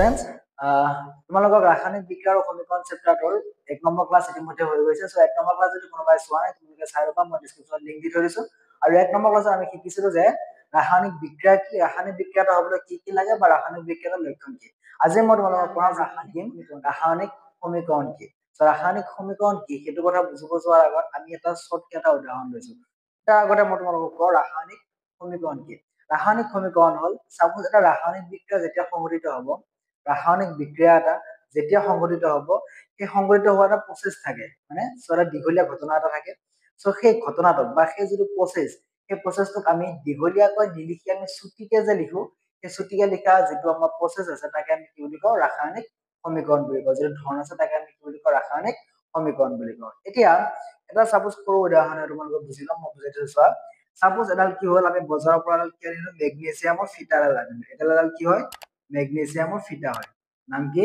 Students তোমালোকক ৰাসায়নিক বিক্ৰিয়াৰ সমীকৰণ চেপ্টাৰটোৰ 1 নম্বৰ ক্লাছ ইতিমধ্যে হৈ গৈছে। সো 1 নম্বৰ ক্লাছ যদি কোনোবাই চোৱা নাই তোমালোকে চাই ল'বা, মই ডেসক্ৰিপচনত লিংক দি থৈ দিছো। আৰু 1 নম্বৰ ক্লাছত আমি শিকিছিলো যে ৰাসায়নিক বিক্ৰিয়া কি, ৰাসায়নিক বিক্ৰিয়াটো হ'বলৈ কি কি লাগে বা ৰাসায়নিক বিক্ৰিয়াৰ লক্ষণ কি। আজি মই তোমালোকক পঢ়াম ৰাসায়নিক সমীকৰণ কি। সো ৰাসায়নিক সমীকৰণ কি সেইটো কথা বুজিব যোৱাৰ আগত আমি এটা শৰ্টকে এটা উদাহৰণ লৈছো। তাৰ আগতে মই তোমালোকক কওঁ ৰাসায়নিক সমীকৰণ কি। ৰাসায়নিক সমীকৰণ হ'ল সাপোজ এটা ৰাসায়নিক বিক্ৰিয়া যেতিয়া সংঘটিত হ'ব, ৰাসায়নিক বিক্ৰিয়া এটা যেতিয়া সংঘটিত হ'ব, সেই সংঘটিত হোৱা এটা প্ৰচেছ থাকে, মানে এটা দীঘলীয়া ঘটনা এটা থাকে। সো সেই ঘটনাটোক বা সেই যিটো প্ৰচেছ, সেই প্ৰচেছটোক আমি দীঘলীয়াকৈ নিলিখি আমি চুটিকে যে লিখো, সেই চুটিকে লিখা যিটো আমাৰ প্ৰচেছ আছে তাকে আমি কি বুলি কওঁ, ৰাসায়নিক সমীকৰণ বুলি কওঁ। যিটো ধৰণ আছে তাকে আমি কি বুলি কওঁ, ৰাসায়নিক সমীকৰণ বুলি কওঁ। এতিয়া এটা সাপোজ সৰু উদাহৰণে তোমালোকে বুজি লম, মই বুজাই দিছো চোৱা। সাপোজ এডাল কি হ'ল, আমি বজাৰৰ পৰা এডাল কি আনিলো, মেগনেছিয়ামৰ ফিতা এডাল আনিলো। এডাল কি হয়, মেগনেছিয়ামৰ ফিতা হয়। নাম কি,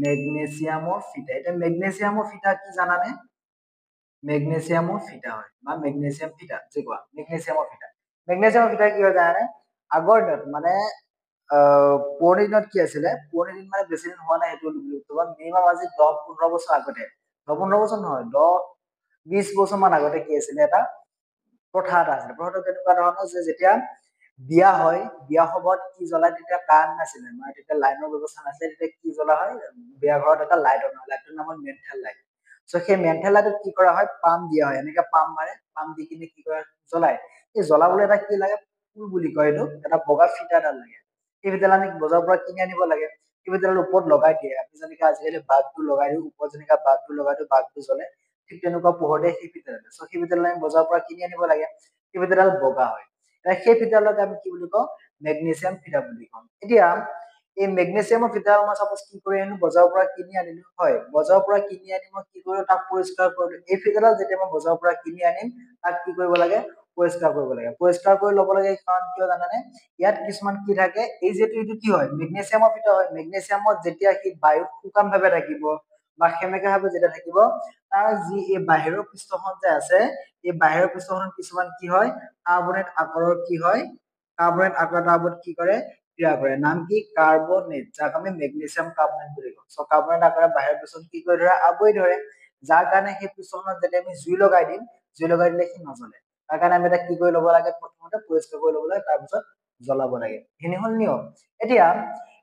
মেগনেছিয়ামৰ ফিতা। এটা মেগনেছিয়ামৰ ফিতা কি জানানে, মেগনেছিয়ামৰ ফিতা হয় বা মেগনেছিয়াম ফিতা যে কোৱা, মেগনেছিয়ামৰ ফিতা। মেগনেছিয়ামৰ ফিতা কি হয় জানানে, আগৰ দিনত মানে পুৰণি দিনত কি আছিলে, পুৰণি দিন মানে বেছি দিন হোৱা নাই, সেইটো মিনিমাম আজি 10-15 বছৰ আগতে, 10-15 বছৰ নহয়, 10-20 বছৰ মান আগতে কি আছিলে, এটা প্ৰথা এটা আছিলে। প্ৰথাটো কেনেকুৱা ধৰণৰ যে যেতিয়া বিয়া হয়, বিয়া সময়ত কি জ্বলাই, তেতিয়া কাৰেণ্ট নাছিলে, মানে তেতিয়া লাইনৰ ব্যৱস্থা নাছিলে, তেতিয়া কি জ্বলা হয়, বিয়া ঘৰত এটা লাইট অনা হয়, লাইটটোৰ নাম হ'ল মেন্থেল লাইট। সো সেই মেন্থেল লাইটত কি কৰা হয়, পাম দিয়া হয়, এনেকে পাম মাৰে, পাম দি কিনে কি কৰে, জ্বলাই। এই জ্বলাবলৈ এটা কি লাগে, ফুল বুলি কয়, এইটো এটা বগা ফিটা এটা লাগে। সেই ফিটাডাল আমি বজাৰৰ পৰা কিনি আনিব লাগে। সেই ফিটাডাল ওপৰত লগাই দিয়ে, আমি যেনেকে আজিকালি বাল্বটো লগাই দিওঁ, ওপৰত যেনেকে বাল্বটো লগাই দিওঁ, বাল্বটো জ্বলে, ঠিক তেনেকুৱা পোহৰতে সেই ফিটাডাল। সো সেই ফিটাডাল আমি বজাৰৰ পৰা কিনি আনিব লাগে। সেই ফিটাডাল বগা হয়। সেই ফিটাডালক আমি কি বুলি কওঁ, মেগনেছিয়াম ফিটা বুলি কওঁ। এতিয়া এই মেগনেছিয়ামৰ ফিটাডাল মই সাপোজ কি কৰি আনিলো, বজাৰৰ পৰা কিনি আনিলো, হয়, বজাৰৰ পৰা কিনি আনি মই কি কৰিলো, তাক পৰিষ্কাৰ কৰিলো। এই ফিটাডাল যেতিয়া মই বজাৰৰ পৰা কিনি আনিম, তাক কি কৰিব লাগে, পৰিষ্কাৰ কৰিব লাগে। পৰিষ্কাৰ কৰি ল'ব লাগে, কাৰণ কিয় জানানে, ইয়াত কিছুমান কি থাকে, এই যিটো এইটো কি হয়, মেগনেছিয়ামৰ ফিটা হয়, মেগনেছিয়ামত যেতিয়া সি বায়ুত শুকান ভাৱে থাকিব বা সেমেকা ভাৱে যেতিয়া থাকিব, তাৰ যি এই বাহিৰৰ পৃষ্ঠখন যে আছে, এই বাহিৰৰ পৃষ্ঠখনত কিছুমান কি হয়, কাৰ্বনেট আকাৰৰ কি হয়, কাৰ্বনেট আকাৰৰ তাৰ ওপৰত কি কৰে, ক্ৰিয়া কৰে। নাম কি, কাৰ্বনেট, যাক আমি মেগনেছিয়াম কাৰ্বনেট বুলি কওঁ। সো কাৰ্বনেট আকাৰে বাহিৰৰ পৃষ্ঠখন কি কৰি ধৰে, আৱৰি ধৰে, যাৰ কাৰণে সেই পৃষ্ঠখনত যেতিয়া আমি জুই লগাই দিম, জুই লগাই দিলে সি নজ্বলে। তাৰ কাৰণে আমি এটা কি কৰি ল'ব লাগে, প্ৰথমতে পৰিষ্কাৰ কৰি ল'ব লাগে, তাৰপিছত জ্বলাব লাগে। সেইখিনি হ'ল নিয়ম। এতিয়া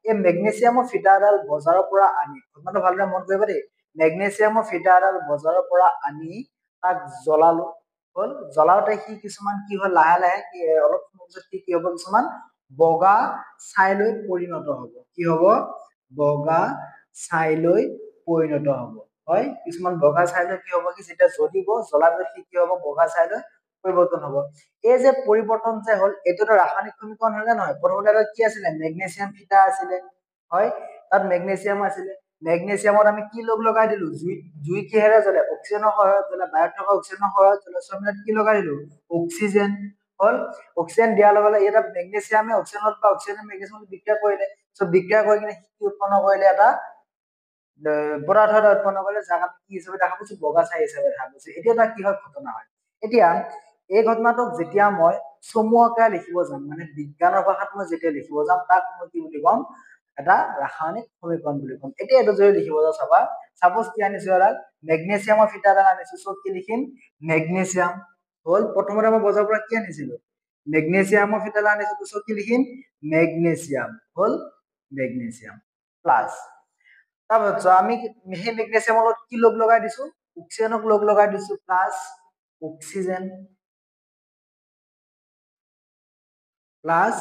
এই মেগনেছিয়ামৰ ফিটা এডাল বজাৰৰ পৰা আনি, কথাটো ভালদৰে মন কৰিবা দেই, মেগনেছিয়ামৰ ফিটা এডাল বজাৰৰ পৰা আনি তাক জ্বলালো, হ'ল। জ্বলাওতে সি কিছুমান কি হ'ল, লাহে লাহে অলপ সময়ৰ পিছত কি হ'ব, কিছুমান বগা ছাইলৈ পৰিণত হ'ব। কি হ'ব, বগা ছাইলৈ পৰিণত হ'ব, হয়। কিছুমান বগা ছাইলৈ কি হ'ব, কি যেতিয়া জ্বলিব, জ্বলাৰ পিছত সি কি হ'ব, বগা ছাইলৈ পৰিৱৰ্তন হ'ব। এই যে পৰিৱৰ্তন যে হ'ল, এইটো এটা ৰাসায়নিক সমীকৰণ হয় নে নহয়। প্ৰথমতে কি আছিলে, মেগনেছিয়াম ফিটা আছিলে, হয়, তাত মেগনেছিয়াম আছিলে। মেগনেছিয়ামত আমি কি লগাই দিলো, জুই কিহেৰে জ্বলে, অক্সিজেনৰ সহায়ত জ্বলে, বায়ুত থকা অক্সিজেনৰ সহায়ত জ্বলে। সো আমি কি লগাই দিলো, অক্সিজেন, হ'ল। অক্সিজেন দিয়াৰ লগে লগে এটা মেগনেছিয়ামে অক্সিজেনত বা অক্সিজেনে মেগনেছিয়ামত বিক্ৰিয়া কৰিলে। সো বিক্ৰিয়া কৰি কিনে কি উৎপন্ন কৰিলে, এটা পদাৰ্থ এটা উৎপন্ন কৰিলে, যাক আমি কি হিচাপে দেখা পাইছো, বগা ছাই হিচাপে দেখা পাইছো। এতিয়া এটা কি হয়, ঘটনা হয়। এতিয়া এই ঘটনাটোক যেতিয়া মই চমু আকাৰে লিখিব যাম, মানে বিজ্ঞানৰ ভাষাত মই যেতিয়া লিখিব যাম, তাক মই কি বুলি ক'ম, এটা ৰাসায়নিক সমীকৰণ বুলি ক'ম। এতিয়া এইটো যদি লিখিব যাওঁ, চাবা, সাপোজ কি আনিছো, এডাল মেগনেছিয়ামৰ ফিটা এডাল আনিছো। সো কি লিখিম, মেগনেছিয়াম, হ'ল। প্ৰথমতে মই বজাৰৰ পৰা কি আনিছিলো, মেগনেছিয়ামৰ ফিটা এডাল আনিছিলো। সো কি লিখিম, মেগনেছিয়াম, হ'ল, মেগনেছিয়াম প্লাছ, তাৰপিছত আমি সেই মেগনেছিয়ামৰ লগত কি লগাই দিছো, অক্সিজেনক লগাই দিছো, প্লাছ অক্সিজেন, প্লাছ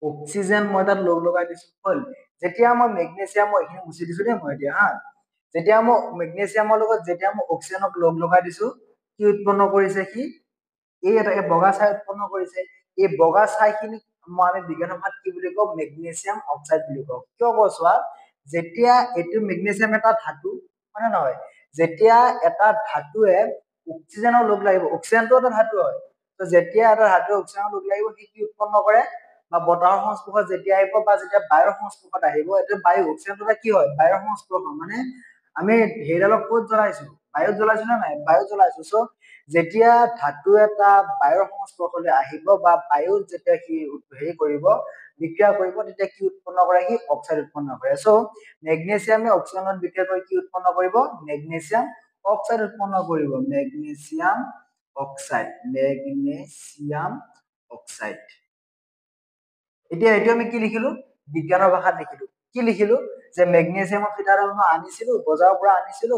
অক্সিজেন মই তাত লগাই দিছো, হ'ল। যেতিয়া মই মেগনেছিয়াম, মই এইখিনি মুছি দিছো দেই মই এতিয়া, হা। যেতিয়া মই মেগনেছিয়ামৰ লগত যেতিয়া মই অক্সিজেনক লগাই দিছো, কি উৎপন্ন কৰিছে সি, এই এটা বগা ছাই উৎপন্ন কৰিছে। এই বগা ছাইখিনিক আমি বিজ্ঞানৰ ভাষাত কি বুলি কওঁ, মেগনেছিয়াম অক্সাইড বুলি কওঁ। কিয় কওঁ চোৱা, যেতিয়া এইটো মেগনেছিয়াম এটা ধাতু, হয় নে নহয়, যেতিয়া এটা ধাতুৱে অক্সিজেনৰ লগ লাগিব, অক্সিজেনটো এটা ধাতু হয়, তো যেতিয়া এটা ধাতুৱে অক্সিজেনৰ লগ লাগিব, সি কি উৎপন্ন কৰে, বা বতাহৰ সংস্পৰ্শত যেতিয়া আহিব, বা যেতিয়া বায়ুৰ সংস্পৰ্শত আহিব, এইটো বায়ু, অক্সিজেনটো কি হয়, বায়ুৰ সংস্পৰ্শ, মানে আমি হেৰিডালক ক'ত জ্বলাইছো, বায়ুত জ্বলাইছো নে নাই, বায়ুত জ্বলাইছো। সো যেতিয়া ধাতু এটা বায়ুৰ সংস্পৰ্শলৈ আহিব, বা বায়ুত যেতিয়া সি হেৰি কৰিব, বিক্ৰিয়া কৰিব তেতিয়া কি উৎপন্ন কৰে সি অক্সাইড উৎপন্ন কৰে সো মেগনেছিয়ামে অক্সিজেনত বিক্ৰিয়া কৰি কি উৎপন্ন কৰিব মেগনেছিয়াম অক্সাইড উৎপন্ন কৰিব মেগনেছিয়াম অক্সাইড এতিয়া এইটো আমি কি লিখিলো বিজ্ঞানৰ ভাষাত লিখিলো কি লিখিলো যে মেগনেছিয়ামৰ ফিটাডাল মই আনিছিলো বজাৰৰ পৰা আনিছিলো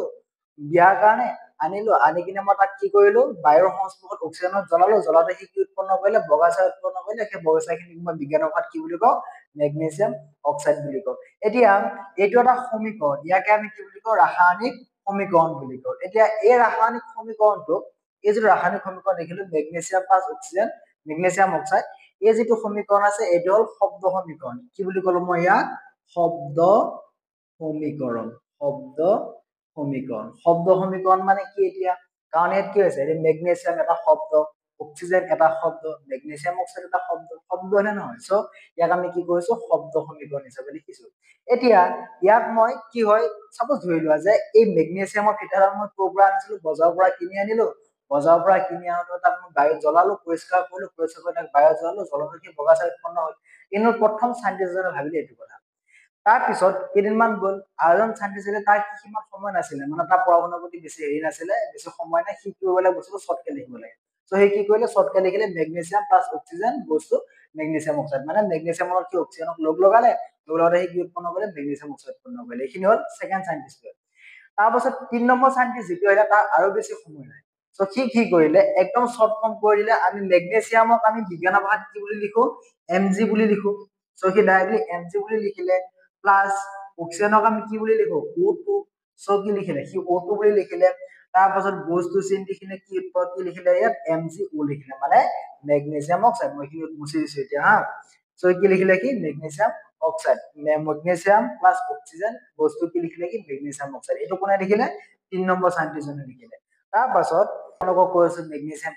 বিয়াৰ কাৰণে আনিলো আনি কিনে মই তাক কি কৰিলো বায়ুৰ সংস্পৰ্শত অক্সিজেনত জ্বলালো জ্বলাওঁতে সি কি উৎপন্ন কৰিলে বগা ছাই উৎপন্ন কৰিলে সেই বগা ছাইখিনিক মই বিজ্ঞানৰ ভাষাত কি বুলি কওঁ মেগনেছিয়াম অক্সাইড বুলি কওঁ এতিয়া এইটো এটা সমীকৰণ ইয়াকে আমি কি বুলি কওঁ ৰাসায়নিক সমীকৰণ বুলি কওঁ এতিয়া এই ৰাসায়নিক সমীকৰণটো এই যিটো ৰাসায়নিক সমীকৰণ দেখিলো magnesium plus oxygen magnesium oxide এই যিটো সমীকৰণ আছে এইটো হল শব্দ সমীকৰণ কি বুলি কলো মই ইয়াক শব্দ সমীকৰণ মানে কি এতিয়া কাৰণ ইয়াত কি হৈছে মেগনেছিয়াম এটা শব্দ অক্সিজেন এটা শব্দ মেগনেছিয়াম অক্সাইড এটা শব্দ নে নহয় সো ইয়াক আমি কি কৰিছো শব্দ সমীকৰণ হিচাপে লিখিছো এতিয়া ইয়াত মই কি হয় সাপোজ ধৰি লোৱা যে এই মেগনেছিয়ামৰ ফিটাডাল মই ক'ৰ পৰা আনিছিলো বজাৰৰ পৰা কিনি আনিলো বজাৰৰ পৰা কিনি আনোতে তাক মই বায়ুত জ্বলালো পৰিষ্কাৰ কৰিলো পৰিষ্কাৰ কৰি তাক বায়ুত জ্বলালো জ্বলাওঁতে কি বগা ছাই উৎপন্ন হ'ল কিন্তু প্ৰথম চাইণ্টিষ্টজনে ভাবিলে এইটো কথা তাৰপিছত কেইদিনমান গ'ল আৰু এজন চাইণ্টিষ্টে তাৰ সিমান সময় নাছিলে মানে তাৰ পঢ়া শুনাৰ প্ৰতি বেছি হেৰি নাছিলে বেছি সময় নাই সি কি কৰিব লাগে বস্তুটো শ্বৰ্টকে লিখিব লাগে সো সেই কি কৰিলে শ্বৰ্টকে লিখিলে মেগনেছিয়াম প্লাছ অক্সিজেন বস্তু মেগনেছিয়াম অক্সাইড মানে মেগনেছিয়ামৰ লগত কি অক্সিজেনক লগালে লগাওঁতে সি কি উৎপন্ন কৰিলে মেগনেছিয়াম অক্সাইড উৎপন্ন কৰিলে এইখিনি হ'ল ছেকেণ্ড চাইণ্টিষ্ট তাৰপাছত ৩ নম্বৰ চাইণ্টিষ্ট যিটো আহিলে তাৰ আৰু বেছি সময় নাই সো সি কি কৰিলে একদম শ্বৰ্ট ফৰ্ম কৰি দিলে আমি মেগনেছিয়ামক আমি বিজ্ঞানৰ ভাষাত কি বুলি লিখো Mg বুলি লিখো সো সি ডাইৰেক্টলি Mg বুলি লিখিলে প্লাস অক্সিজেনক আমি কি বুলি লিখো O2 সো কি লিখিলে সি O2 বুলি লিখিলে তাৰপাছত বস্তু চিন্তিখিনি কি লিখিলে ইয়াত MgO লিখিলে মানে মেগনেছিয়াম অক্সাইড মই কি মুছি দিছো এতিয়া হা সো কি লিখিলে কি magnesium oxide magnesium plus oxygen বস্তু কি লিখিলে কি মেগনেছিয়াম অক্সাইড এইটো কোনে লিখিলে ৩ নম্বৰ সাইন্টিষ্টজনে লিখিলে তাৰপাছত আপোনালোকক কৈছো মেগনেছিয়াম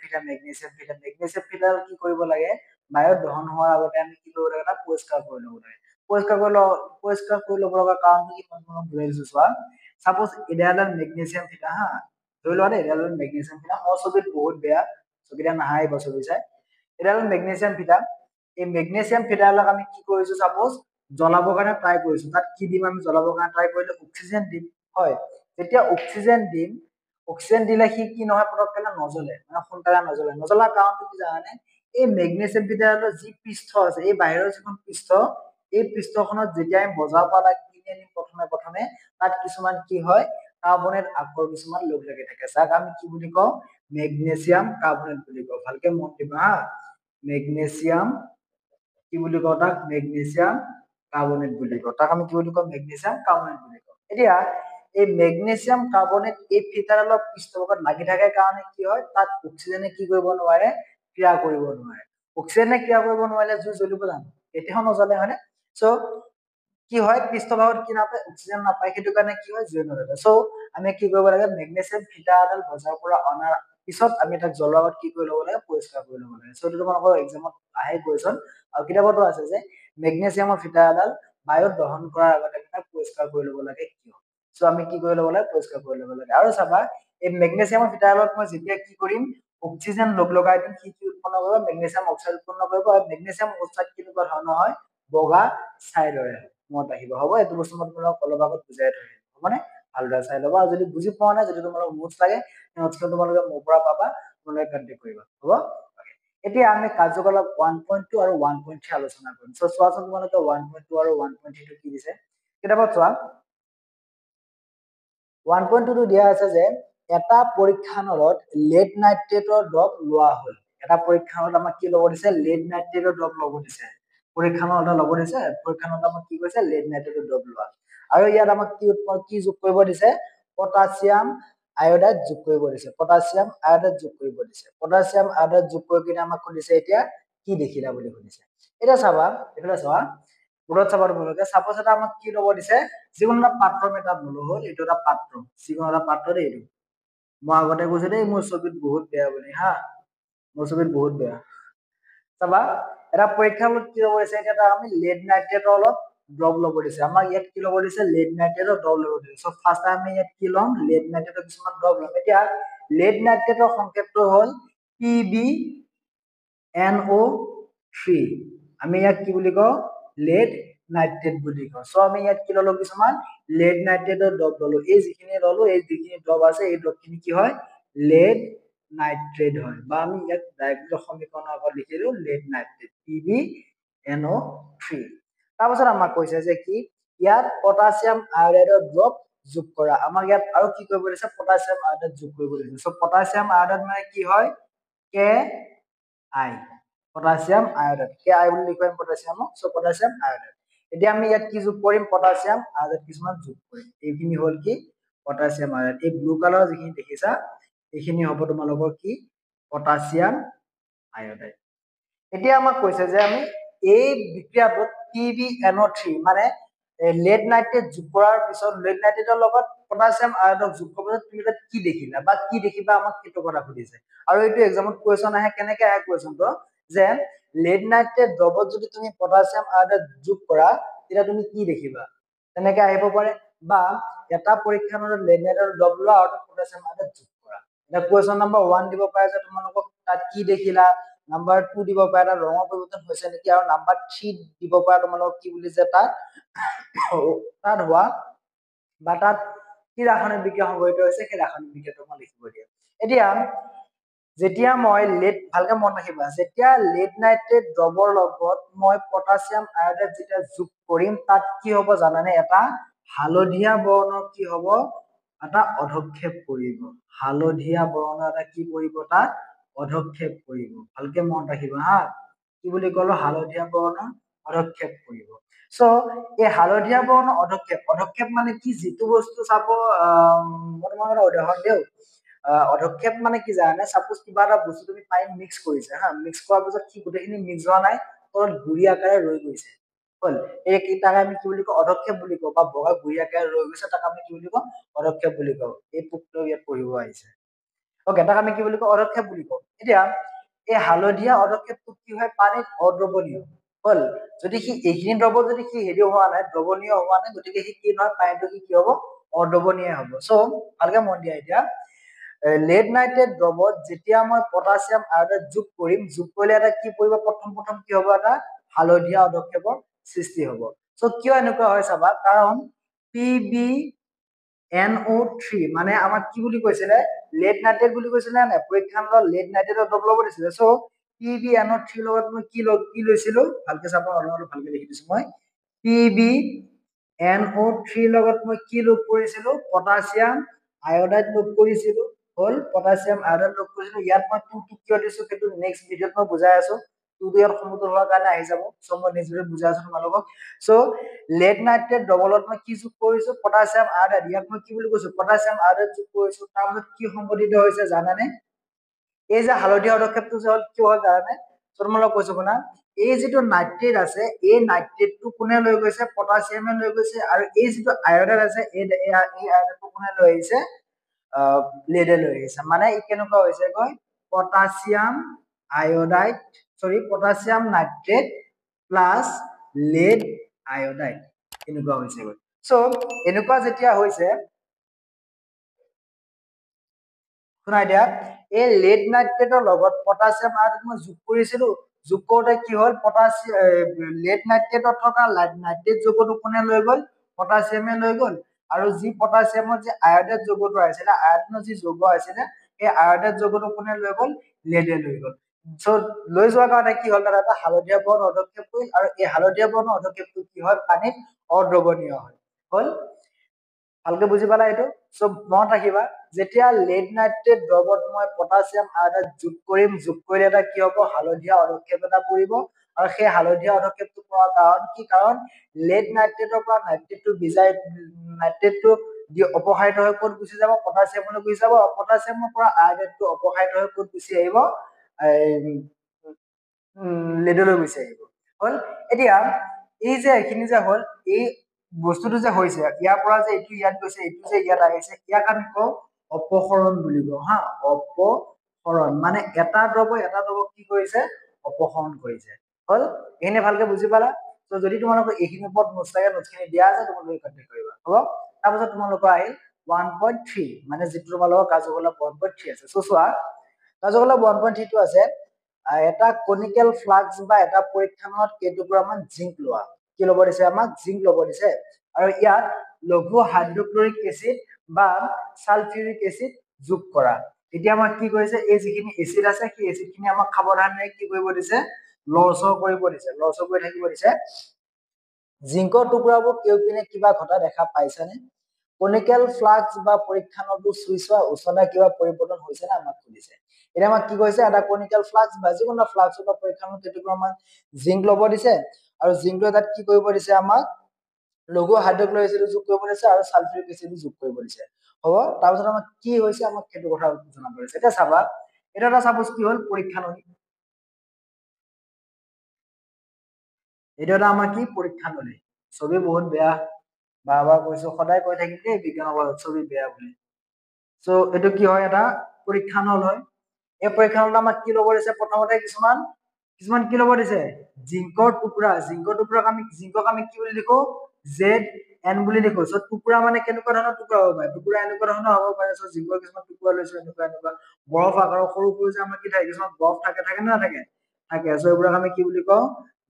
ফিটাৰ কি কৰিব লাগে বায়ুত দহন হোৱাৰ আগতে আমি কি কৰিব লাগে পৰিষ্কাৰ কৰি ল'ব লাগে পৰিষ্কাৰ কৰি ল'ব লগা কাৰণটো কি মই বুজাই দিছো চোৱা সাপোজ এডাল মেগনেছিয়াম ফিটা হা ধৰি লোৱা এডাল মেগনেছিয়াম ফিটা মোৰ ছবিত বহুত বেয়া ছবিটা নাহাই ছবি চাই এডাল মেগনেছিয়াম ফিটা এই মেগনেছিয়াম ফিটাডালক আমি কি কৰিছো সাপোজ জ্বলাবৰ কাৰণে ট্ৰাই কৰিছো তাত কি দিম আমি জ্বলাবৰ কাৰণে ট্ৰাই কৰিলে অক্সিজেন দিম হয় যেতিয়া অক্সিজেন দিলে সি কি নহয় পটককে নজ্বলে মানে সোনকালে নজ্বলাৰ কাৰণটো কি জানানে এই মেগনেছিয়াম ফিটাডালৰ যি পৃষ্ঠ আছে এই বাহিৰৰ যিখন পৃষ্ঠ এই পৃষ্ঠখনত যেতিয়া আমি বজাৰৰ পৰা কিনি আনিম প্ৰথমে তাত কিছুমান কি হয় কাৰ্বনেট আখৰ কিছুমান লগ লাগি থাকে যাক আমি কি বুলি কওঁ মেগনেছিয়াম কাৰ্বনেট বুলি কওঁ ভালকে মন দিবা হা মেগনেছিয়াম কি বুলি কওঁ তাক মেগনেছিয়াম কাৰ্বনেট বুলি কওঁ তাক আমি কি বুলি কওঁ মেগনেছিয়াম কাৰ্বনেট বুলি কওঁ এতিয়া এই মেগনেছিয়াম কাৰ্বনেট এই ফিটাডালৰ পৃষ্ঠভাগত লাগি থাকে কাৰণে কি হয় তাত অক্সিজেনে কি কৰিব নোৱাৰে ক্ৰিয়া কৰিব নোৱাৰে অক্সিজেনে ক্ৰিয়া কৰিব নোৱাৰিলে জুই জ্বলিব জানো কেতিয়াও নজ্বলে হয়নে সো কি হয় পৃষ্ঠভাগত কি নাপায় অক্সিজেন নাপায় সেইটো কাৰণে কি হয় জুই নজ্বলে সো আমি কি কৰিব লাগে মেগনেছিয়াম ফিটাডাল বজাৰৰ পৰা অনাৰ পিছত আমি তাক জ্বলোৱাৰ আগত কি কৰি ল'ব লাগে পৰিষ্কাৰ কৰি ল'ব লাগে সো তোমালোকৰ এক্সামত আহে কোৱেশ্যন আৰু কিতাপতো আছে যে মেগনেছিয়ামৰ ফিটাডাল বায়ুত দহন কৰাৰ আগতে আমি পৰিষ্কাৰ কৰি ল'ব লাগে কিয় সো আমি কি কৰি ল'ব লাগে পৰিষ্কাৰ কৰি ল'ব লাগে আৰু চাবা এই মেগনেছিয়ামৰ ফিটাডালত মই যেতিয়া কি কৰিম অক্সিজেন লগাই দিম কি উৎপন্ন কৰিব মেগনেছিয়াম অক্সাইড উৎপন্ন কৰিব আৰু মেগনেছিয়াম অক্সাইড কেনেকুৱা ধৰণৰ হয় বগা ছাই দৰে মনত ৰাখিব হ'ব এইটো বস্তু মই তোমালোকক অলপ আগত বুজাই থৈ দিম হ'বনে ভালদৰে চাই ল'বা আৰু যদি বুজি পোৱা নাই যদি তোমালোকক নোটছ লাগে নোটছখন তোমালোকে মোৰ পৰা পাবা তোমালোকে কন্টেক্ট কৰিবা হ'ব এতিয়া আমি কাৰ্যকলাপ 1.2 আৰু 1.3 আলোচনা কৰিম সো চোৱাচোন তোমালোকে 1.2 আৰু 1.3 টো কি দিছে কিতাপত চোৱা 1.2 টো দিয়া আছে যে এটা পৰীক্ষাগাৰত লেড নাইট্ৰেটৰ ড্ৰপ লোৱা হ'ল এটা পৰীক্ষাগাৰত আমাক কি ল'ব দিছে লেড নাইট্ৰেটৰ ড্ৰপ ল'ব দিছে পৰীক্ষাগাৰত ল'ব দিছে পৰীক্ষাগাৰত আমাক কি কৈছে লেড নাইট্ৰেটৰ ড্ৰপ লোৱা আৰু ইয়াত আমাক কি যোগ কৰিব দিছে পটাছিয়াম আয়োডাইড যোগ কৰিব দিছে পটাছিয়াম আয়োডাইড যোগ কৰিব দিছে পটাছিয়াম আয়োডাইড যোগ কৰি কিনে আমাক কৈছে এতিয়া কি দেখিলা বুলি কৈছে এটা চাবা এফালে চাবা পুৰত চাবা তোমালোকে সাপোজ এটা আমাক কি ল'ব দিছে যিকোনো এটা পাত্ৰ এটা ল'লো হ'ল এইটো এটা পাত্ৰ যিকোনো এটা পাত্ৰ দেই এইটো মই আগতে কৈছো দেই মোৰ ছবিত বহুত বেয়া বুলি হা মোৰ ছবিত বহুত বেয়া চাবা এটা পৰীক্ষাত কি ল'ব দিছে এতিয়া আমি লেড নাইট্ৰেটৰ অলপ ড্ৰপ ল'ব দিছে আমাক ইয়াত কি ল'ব দিছে লেড নাইট্ৰেটৰ ড্ৰপ ল'ব দিছে সো ফাৰ্ষ্ট আমি ইয়াত কি ল'ম লেড নাইট্ৰেটৰ কিছুমান ড্ৰপ ল'ম এতিয়া লেড নাইট্ৰেটৰ সংকেতটো হ'ল PbNO3 আমি ইয়াক কি বুলি কওঁ lead nitrate বুলি কওঁ সো আমি ইয়াত কি ললো কিছুমান lead nitrate ড্ৰপ ললো এই যিখিনি ললো এই যিখিনি ড্ৰপ আছে এই ড্ৰপখিনি কি হয় lead nitrate হয় বা আমি ইয়াত ডাইৰেক্ট সমীকৰণৰ আগত লিখিলো lead nitrate PbNO3 তাৰপিছত আমাক কৈছে যে কি ইয়াত পটাছিয়াম আয়োডাইডৰ ড্ৰপ যোগ কৰা আমাক ইয়াত আৰু কি কৰিব দিছে পটাছিয়াম আয়োডাইড যোগ কৰিব দিছে সো পটাছিয়াম আয়োডাইড মানে কি হয় Ki পটাছিয়াম আয়োডাইড Ki বুলি লিখিম পটাছিয়াম সো পটাছিয়াম আয়োডাইড এতিয়া আমি ইয়াত কি যোগ কৰিম পটাছিয়াম আয়োডাইড কিছুমান যোগ কৰিম এইখিনি হল কি পটাছিয়াম আয়োডাইড এই ব্লু কালাৰ যিখিনি দেখিছা এইখিনি হ'ব তোমালোকৰ কি পটাছিয়াম আয়োডাইড এতিয়া আমাক কৈছে যে আমি এই বিক্ৰিয়াটোত PbNO3 মানে lead nitrate যোগ কৰাৰ পিছত lead nitrateৰ লগত পটাছিয়াম আয়োডাইড যোগ কৰাৰ পিছত তুমি তাত কি দেখিলা বা কি দেখিবা আমাক সেইটো কথা সুধিছে আৰু এইটো এক্সামত কোৱেশ্চন আহে কেনেকৈ আহে কোৱেশ্চনটো যে lead nitrate দ্ৰৱত যদি তুমি পটাছিয়াম আয়োডাইড যোগ কৰা তেতিয়া তুমি কি দেখিবা তেনেকৈ আহিব পাৰে বা এটা পৰীক্ষাত lead nitrate দ্ৰৱ লোৱা আৰু পটাছিয়াম আয়োডাইড যোগ কৰা এটা কোৱেশ্চন নম্বৰ 1 দিব পাৰে যে তোমালোকক তাত কি দেখিলা নাম্বাৰ 2 দিব পাৰে তাত ৰঙৰ পৰিৱৰ্তন হৈছে নেকি আৰু নাম্বাৰ 3 দিব পাৰে তোমালোকক কি বুলি যে তাত হোৱা বা তাত কি ৰাসায়নিক বিক্ৰিয়া সংঘটিত হৈছে সেই ৰাসায়নিক বিক্ৰিয়াটো মই লিখিব দিয়া এতিয়া যেতিয়া মই lead ভালকে মন ৰাখিবা যেতিয়া lead nitrate দ্ৰৱৰ লগত মই পটাছিয়াম আয়োডাইড যেতিয়া যোগ কৰিম তাত কি হ'ব জানানে এটা হালধীয়া বৰ্ণৰ কি হ'ব এটা অধক্ষেপ পৰিব হালধীয়া বৰ্ণৰ এটা কি পৰিব তাত অধক্ষেপ পৰিব ভালকে মন ৰাখিবা হা কি বুলি ক'লো হালধীয়া বৰ্ণৰ অধক্ষেপ পৰিব সো এই হালধীয়া বৰ্ণৰ অধক্ষেপ মানে কি যিটো বস্তু চাব মই তোমাক এটা উদাহৰণ দিওঁ অধক্ষেপ মানে কি জানে সাপোজ কিবা এটা বস্তু তুমি পানী মিক্স কৰিছা হা মিক্স কৰাৰ পিছত কি গোটেইখিনি মিক্স হোৱা নাই তলত গুৰি আকাৰে ৰৈ গৈছে হল এই তাক আমি কি বুলি কওঁ অধক্ষেপ বুলি কওঁ বা বগা গুৰি আকাৰে ৰৈ গৈছে তাক আমি কি বুলি কওঁ অধক্ষেপ বুলি কওঁ এই পুত্ৰ ইয়াত পঢ়িব আহিছে ওকে তাক আমি কি বুলি কওঁ অধক্ষেপ বুলি কওঁ এতিয়া এই হালধীয়া অধক্ষেপটো কি হয় পানীত অদ্ৰৱণীয় হল যদি সি এইখিনি দ্ৰৱত যদি সি হেৰি হোৱা নাই দ্ৰৱণীয় হোৱা নাই গতিকে সি কি নহয় পানীটো কি হ'ব অদ্ৰৱণীয় হ'ব সো ভালকে মন দিয়া এতিয়া lead nitrate দ্ৰৱত যেতিয়া মই পটাছিয়াম আয়োডাইড যোগ কৰিম যোগ কৰিলে এটা কি পৰিব প্ৰথম কি হ'ব এটা হালধীয়া অধক্ষেপৰ সৃষ্টি হ'ব সো কিয় এনেকুৱা হয় চাবা কাৰণ PbNO3 মানে আমাক কি বুলি কৈছিলে lead nitrate বুলি কৈছিলে না পৰীক্ষাত lead nitrate দ্ৰৱ ল'ব দিছিলে সো PbNO3 লগত মই কি লৈছিলো ভালকে চাবা অলপ ভালকে লিখি দিছো মই PbNO3 লগত মই কি যোগ কৰিছিলো পটাছিয়াম আয়োডাইড যোগ কৰিছিলো হল পটাছিয়াম আয়োডাইড যোগ কৰিছিলো ইয়াত মই টু কিয় দিছো সেইটো নেক্সট ভিডিঅত মই বুজাই আছো টু ইয়াত সমতুল হোৱাৰ কাৰণে আহি যাব সো মই নেক্সট ভিডিঅত বুজাই আছো তোমালোকক সো lead nitrate দ্ৰৱত মই কি যোগ কৰিছো পটাছিয়াম আয়োডাইড ইয়াত মই কি বুলি কৈছো পটাছিয়াম আয়োডাইড যোগ কৰিছো তাৰপিছত কি সংঘটিত হৈছে জানানে এই যে হালধীয়া অধক্ষেপটো যে হল কি হয় জানানে তোমালোকক কৈছো শুনা এই যিটো নাইট্ৰেট আছে এই নাইট্ৰেটটো কোনে লৈ গৈছে পটাছিয়ামে লৈ গৈছে আৰু এই যিটো আয়োডাইড আছে এই আয়োডাইডটো কোনে লৈ আহিছে lead লৈ আহিছে মানে ই কেনেকুৱা হৈছে গৈ potassium iodide potassium nitrate plus lead iodide এনেকুৱা হৈছে গৈ সো এনেকুৱা যেতিয়া হৈছে শুনা দিয়া এই lead নাইট্ৰেটৰ লগত পটাছিয়াম আয়োডাইড মই যোগ কৰিছিলো যোগ কৰোতে কি হল পটাছিয়াম lead নাইট্ৰেটত থকা নাইট্ৰেট যৌগটো কোনে লৈ গল পটাছিয়ামে লৈ গল আৰু যি পটাছিয়ামৰ যে আয়োডাইড যৌগটো আছিল আয়োডিনৰ যি যৌগ আছিল এই আয়োডাইড যৌগটো কোনে লৈ গল lead লৈ গল সো লৈ যোৱাৰ কাৰণে কি হল তাত এটা হালধীয়া বৰ্ণ অধক্ষেপ পৰিল আৰু এই হালধীয়া বৰ্ণ অধক্ষেপটো কি হয় পানীত অদ্ৰৱণীয় হয় হল ভালকে বুজি পালা এইটো সো মনত ৰাখিবা যেতিয়া lead nitrate দ্ৰৱত মই পটাছিয়াম আয়োডাইড যোগ কৰিম যোগ কৰিলে এটা কি হ'ব হালধীয়া অধক্ষেপ এটা পৰিব আৰু সেই হালধীয়া অধক্ষেপটো পৰাৰ কাৰণ কি কাৰণ lead nitrateৰ পৰা নাইট্ৰেটটো অপসাৰিত হৈ ক'ত গুচি যাব পটাছিয়ামলৈ গুচি যাব আৰু পটাছিয়ামৰ পৰা আয়োডাইডটো অপসাৰিত হৈ ক'ত গুচি আহিব leadলৈ গুচি আহিব হল এতিয়া এই যে এইখিনি যে হল এই বস্তুটো যে হৈছে ইয়াৰ পৰা যে এইটো ইয়াত গৈছে এইটো যে ইয়াত আহিছে ইয়াক আমি কওঁ অপসৰণ বুলি কওঁ হা অপসৰণ মানে এটা দ্ৰৱক কি কৰিছে অপসৰণ কৰিছে হল এইখিনি ভালকে বুজি পালা তো যদি তোমালোকৰ এইখিনি ওপৰত নোটছখিনি দিয়া আছে তোমালোকে কন্টেক্ট কৰিবা হ'ব তাৰপিছত তোমালোকৰ আহিল 1.3 মানে যিটো তোমালোকৰ কাৰ্যকলাপ 1.3 আছে সো চোৱা কাৰ্যকলাপ 1.3 টো আছে এটা কনিকেল ফ্লাক্স বা এটা পৰীক্ষণত কেইটুকুৰামান জিংক লোৱা কি ল'ব দিছে আমাক জিংক ল'ব দিছে আৰু ইয়াত লঘু হাইড্ৰক্লৰিক এচিড বা সালফিউৰিক এচিড যোগ কৰা এতিয়া আমাক কি কৰিছে এই যিখিনি এচিড আছে সেই এচিডখিনি আমাক সাৱধানে কি কৰিব দিছে লৰচৰ কৰিব দিছে লৰচৰ কৰি থাকিব দিছে জিংকৰ টুকুৰাবোৰ কেউপিনে কিবা ঘটা দেখা পাইছানে কনিকেল ফ্লাক্স বা পৰীক্ষানলটো চুইচ হোৱা উষ্ণতা কিবা পৰিৱৰ্তন হৈছে না আমাক সুধিছে এতিয়া আমাক কি কৈছে এটা কনিকেল ফ্লাক্স বা যিকোনো ফ্লাক্স বা পৰীক্ষানল সেইটো আমাক জিংক ল'ব দিছে আৰু জিংকটো তাত কি কৰিব দিছে আমাক লঘু হাইড্ৰক্লৰিক এচিড যোগ কৰিব দিছে আৰু সালফিউৰিক এচিড যোগ কৰিব দিছে হ'ব তাৰপিছত আমাক কি হৈছে আমাক সেইটো কথা জনাব দিছে এতিয়া চাবা এটা সাপোজ কি হ'ল পৰীক্ষানলী এটা আমাৰ কি পৰীক্ষানলী ছবি বহুত বেয়া বাৰবাৰ কৈছো সদায় কৈ থাকিম দেই বিজ্ঞানৰ ছবি বেয়া বুলি সো এইটো কি হয় এটা পৰীক্ষানল হয় এই পৰীক্ষানলত আমাক কি ল'ব দিছে প্ৰথমতে কিছুমান কি ল'ব দিছে জিংকৰ টুকুৰাক আমি কি বুলি লিখো ZN বুলি লিখো সো টুকুৰা মানে কেনেকুৱা ধৰণৰ টুকুৰা হ'ব পাৰে টুকুৰা এনেকুৱা ধৰণৰ হ'ব পাৰে সো জিংকৰ কিছুমান টুকুৰা লৈছো এনেকুৱা বৰফ আকাৰৰ সৰু যে আমাৰ কি থাকে কিছুমান বৰফ থাকে না নাথাকে থাকে সো এইবোৰক আমি কি বুলি কওঁ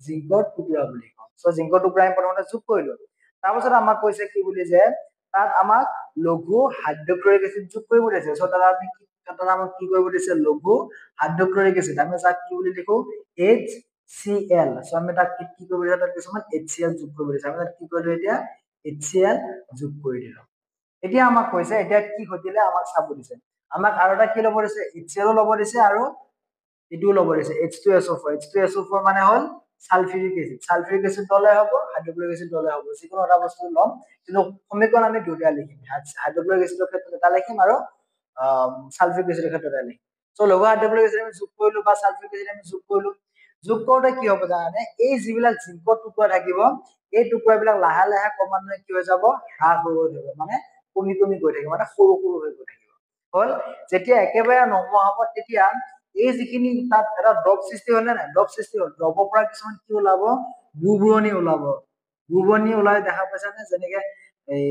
জিংকৰ টুকুৰা বুলি কওঁ সো জিংকৰ টুকুৰা আমি প্ৰথমতে যোগ কৰিলো তাৰপিছত আমাক কৈছে কি বুলি যে তাত আমাক লঘু হাইড্ৰক্লৰিক এচিড যোগ কৰিব দিছে সো তাত আমি আমাক কি কৰিব দিছে লঘু হাইড্ৰক্লৰিক এচিড আমি তাক কি বুলি লিখো HCl সো আমি তাক কি কৰিব দিছে তাত কিছুমান HCl যোগ কৰিব দিছে আমি তাত কি কৰিলো এতিয়া HCl যোগ কৰি দিলো এতিয়া আমাক কৈছে এতিয়া কি ঘটিলে আমাক চাব দিছে আমাক আৰু এটা কি ল'ব দিছে HCl ল'ব দিছে আৰু এটো ল'ব দিছে H2SO4 মানে হ'ল সালফিউৰিক এচিড ললে হ'ব হাইড্ৰক্লৰিক এচিড ললে হ'ব যিকোনো এটা বস্তু লম কিন্তু সমীকৰণ আমি দুটা লিখিম হাইড্ৰক্লৰিক এচিডৰ ক্ষেত্ৰত এটা লিখিম আৰু সালফিউৰিক এচিডৰ ক্ষেত্ৰত এটা লিখিম সো লঘু হাইড্ৰক্লৰিক এচিড আমি যোগ কৰিলো বা সালফিউৰিক এচিড আমি যোগ কৰিলো যোগ কৰোতে কি হ'ব জানানে এই যিবিলাক জিংকৰ টুকুৰা থাকিব এই টুকুৰাবিলাক লাহে লাহে ক্ৰমান্বয়ে কি হৈ যাব হ্ৰাস হৈ গৈ থাকিব মানে কমি গৈ থাকিব মানে সৰু হৈ গৈ থাকিব হ'ল যেতিয়া একেবাৰে নোহোৱা হ'ব তেতিয়া এই যিখিনি তাত এটা ড্ৰপ সৃষ্টি হলে নাই ড্ৰপ সৃষ্টি হ'ল ড্ৰপৰ পৰা কিছুমান কি ওলাব বুৰবুৰণি ওলাই দেখা পাইছানে যেনেকে এই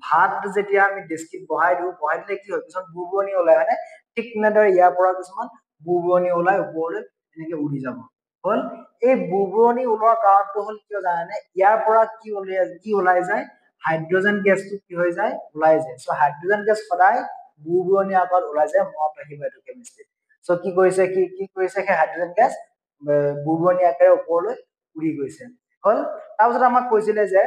ভাত যেতিয়া আমি ডেস্কিত বহাই দিলে কি হয় কিছুমান বুৰবুৰণি ওলাই মানে ঠিক তেনেদৰে ইয়াৰ পৰা কিছুমান বুৰবুৰণি ওলাই ওপৰলৈ এনেকে উৰি যাব হ'ল এই বুৰবুৰণি ওলোৱাৰ কাৰণটো হ'ল কিয় জানানে ইয়াৰ পৰা কি ওলাই যায় হাইড্ৰজেন গেছটো কি হৈ যায় ওলাই যায় সো হাইড্ৰজেন গেছ সদায় বুৰবুৰণি আকাৰত ওলাই যায় মনত ৰাখিবা এইটো কেমিষ্ট্ৰি সো কি কৰিছে সেই হাইড্ৰজেন গেছ বুৰবুৰণি আকাৰে ওপৰলৈ উৰি গৈছে হ'ল তাৰপিছত আমাক কৈছিলে যে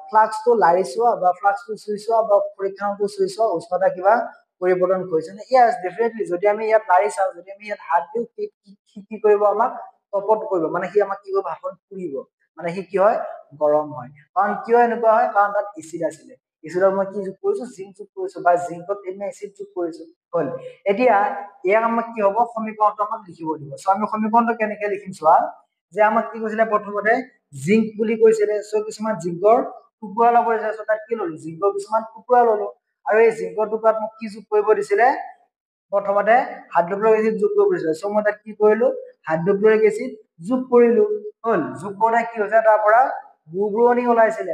ফ্লাক্সটো লাৰি চোৱা বা ফ্লাক্সটো চুই চোৱা বা পৰীক্ষানলটো চুই চোৱা উষ্ণতা কিবা পৰিৱৰ্তন কৰিছে নে ইয়াস ডেফিনেটলি যদি আমি ইয়াত লাৰি চাওঁ যদি আমি ইয়াত হাত দিওঁ কি কৰিব আমাক তপত কৰিব মানে সি আমাক কি কৰিব ভাপত পুৰিব মানে সি কি হয় গৰম হয় কাৰণ কিয় এনেকুৱা হয় কাৰণ তাত এচিড আছিলে এচিডৰ মই কি যোগ কৰিছো জিংক যোগ কৰিছো বা জিংকত এনে এচিড যোগ কৰিছো হ'ল এতিয়া ইয়াক আমাক কি হ'ব সমীকৰণটো আমাক লিখিব দিব সো আমি সমীকৰণটো কেনেকে লিখিম চোৱা যে আমাক কি কৈছিলে প্ৰথমতে জিংক বুলি কৈছিলে সো কিছুমান জিংকৰ টুকুৰা ল'ব দিছিলে সো তাত কি ললো জিংকৰ কিছুমান টুকুৰা ললো আৰু এই জিংকৰ টুকুৰাত মোক কি যোগ কৰিব দিছিলে প্ৰথমতে হাইড্ৰক্লৰিক এচিড যোগ কৰিব দিছিলে সো মই তাত কি কৰিলো হাইড্ৰক্লৰিক এচিড যোগ কৰিলো হ'ল যোগ কৰোতে কি হৈছে তাৰ পৰা বুৰবুৰণি ওলাইছিলে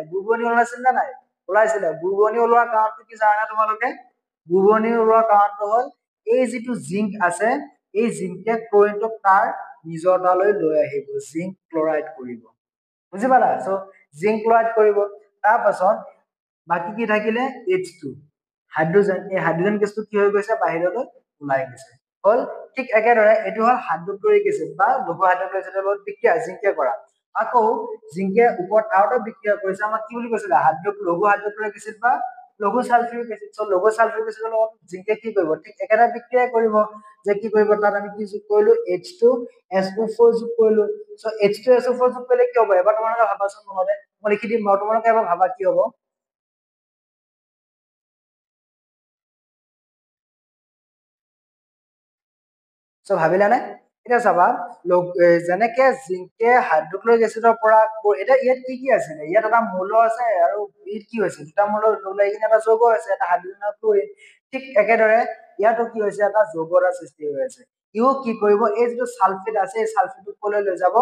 নে নাই ওলাইছিলে বুৰবুৰণি ওলোৱাৰ কাৰণটো কি জানা তোমালোকে বুৰবুৰণি ওলোৱাৰ কাৰণটো হ'ল এই যিটো জিংক আছে এই জিংকে ক্লৰিনটোক তাৰ নিজৰ তালৈ লৈ আহিব জিংক ক্লৰাইড কৰিব বুজি পালা সো জিংক ক্লৰাইড কৰিব তাৰ পাছত বাকি কি থাকিলে H2 হাইড্ৰজেন এই হাইড্ৰজেন গেছটো কি হৈ গৈছে বাহিৰলৈ ওলাই গৈছে হ'ল ঠিক একেদৰে এটো হ'ল হাইড্ৰক্লৰিক এচিড বা লঘু হাইড্ৰক্লৰিক এচিডৰ লগত বিক্ৰিয়া জিংকে কৰা আকৌ জিংকে ওপৰত আৰু বিক্ৰিয়া কৰিছে আমাক কি বুলি কৈছিলে লঘু হাইড্ৰক্লৰিক এচিড বা লঘু সালফিউৰিক এচিড সো লঘু সালফিউৰিক এচিডৰ লগত জিংকে কি কৰিব ঠিক একেটা বিক্ৰিয়াই কৰিব যে কি কৰিব তাত আমি কি যোগ কৰিলো H2SO4 যোগ কৰিলো সো H2SO4 যোগ কৰিলে কি হ'ব এবাৰ তোমালোকে ভাবাচোন মনতে মই লিখি দিম তোমালোকে এবাৰ ভাবা কি হ'ব সো ভাবিলানে এটা চাবা যেনেকে জিংকে হাইড্ৰক্লৰিক এচিডৰ পৰা এটা ইয়াত কি আছে ইয়াত এটা মৌল আছে আৰু ইয়াত কি হৈছে দুটা মৌল ওলাই কিনে এটা যৌগ আছে এটা হাইড্ৰজেন আৰু ক্লৰিন ঠিক একেদৰে ইয়াতো কি হৈছে এটা যৌগ এটা সৃষ্টি হৈ আছে ইও কি কৰিব এই যিটো সালফেট আছে এই সালফেটটো কলৈ লৈ যাব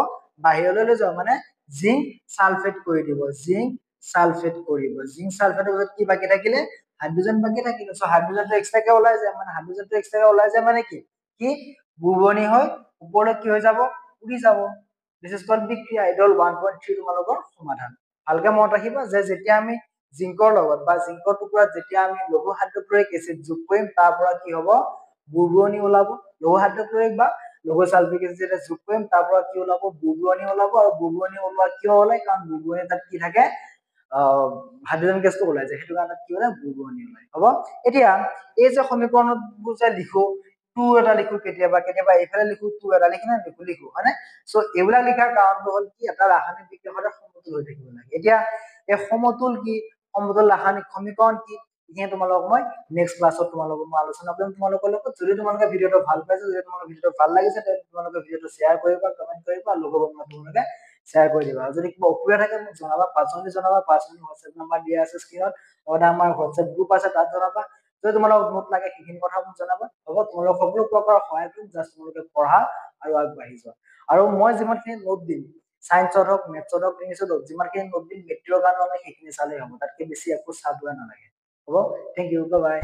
বাহিৰলৈ লৈ যাব মানে জিংক সালফেট কৰি দিব জিংক সালফেটৰ পিছত কি বাকি থাকিলে হাইড্ৰজেন বাকি থাকিলে সো হাইড্ৰজেনটো এক্সট্ৰাকে ওলাই যায় মানে কি বুৰবুৰণি হৈ ওপৰলৈ কি হৈ যাব উৰি যাব দিস ইজ কল্ড বিক্ৰিয়া আইডল 1.3 তোমালোকৰ সমাধান ভালকে মনত ৰাখিবা যে যেতিয়া আমি জিংকৰ লগত বা জিংকৰ টুকুৰাত যেতিয়া আমি লঘু হাইড্ৰক্লৰিক এচিড যোগ কৰিম তাৰ পৰা কি হ'ব বুৰবুৰণি ওলাব লঘু হাইড্ৰক্লৰিক বা লঘু সালফিক এচিড যেতিয়া যোগ কৰিম তাৰ পৰা কি ওলাব বুৰবুৰণি ওলাব আৰু বুৰবুৰণি ওলোৱা কিয় ওলাই কাৰণ বুৰবুৰণি তাত কি থাকে হাইড্ৰজেন গেছটো ওলাই যায় সেইটো কাৰণে কি ওলাই বুৰবুৰণি ওলাই হ'ব এতিয়া এই যে সমীকৰণবোৰ যে লিখো 2 এটা লিখো কেতিয়াবা কেতিয়াবা এইফালে লিখো 2 এটা লিখি না লিখো হয়নে সো এইবিলাক লিখাৰ কাৰণটো হ'ল কি এটা ৰাসায়নিক বিক্ৰিয়া সদায় সমতুল হৈ থাকিব লাগে এতিয়া এই সমতুল কি সমতুল ৰাসায়নিক সমীকৰণ কি ইয়ে তোমালোকক মই নেক্সট ক্লাছত তোমালোকক মই আলোচনা কৰিম তোমালোকৰ লগত যদি তোমালোকে ভিডিঅটো ভাল পাইছে যদি তোমালোকৰ ভিডিঅটো ভাল লাগিছে তেন্তে তোমালোকে ভিডিঅটো শ্বেয়াৰ কৰিবা কমেন্ট কৰিবা লগৰ বন্ধুক তোমালোকে শ্বেয়াৰ কৰি দিবা আৰু যদি কিবা অসুবিধা থাকে মোক জনাবা পাৰ্চনেলি জনাবা পাৰ্চনেলি হোৱাটছএপ নাম্বাৰ দিয়া আছে স্ক্ৰীনত লগতে আমাৰ হোৱাটছএপ গ্ৰুপ আছে তাত জনাবা যদি তোমালোকক নোট লাগে সেইখিনি কথা মোক জনাবা হ'ব তোমালোকক সকলো প্ৰকাৰৰ সহায় কৰিম জাষ্ট তোমালোকে পঢ়া আৰু আগবাঢ়ি যোৱা আৰু মই যিমানখিনি নোট দিম সায়েন্সত হওক মেথছত হওক ইংলিছত হওক যিমানখিনি নোট দিম মেট্ৰিকৰ কাৰণে সেইখিনি চালেই হ'ব তাতকে বেছি একো চাবই নালাগে হ'ব থেংক ইউ বাই বাই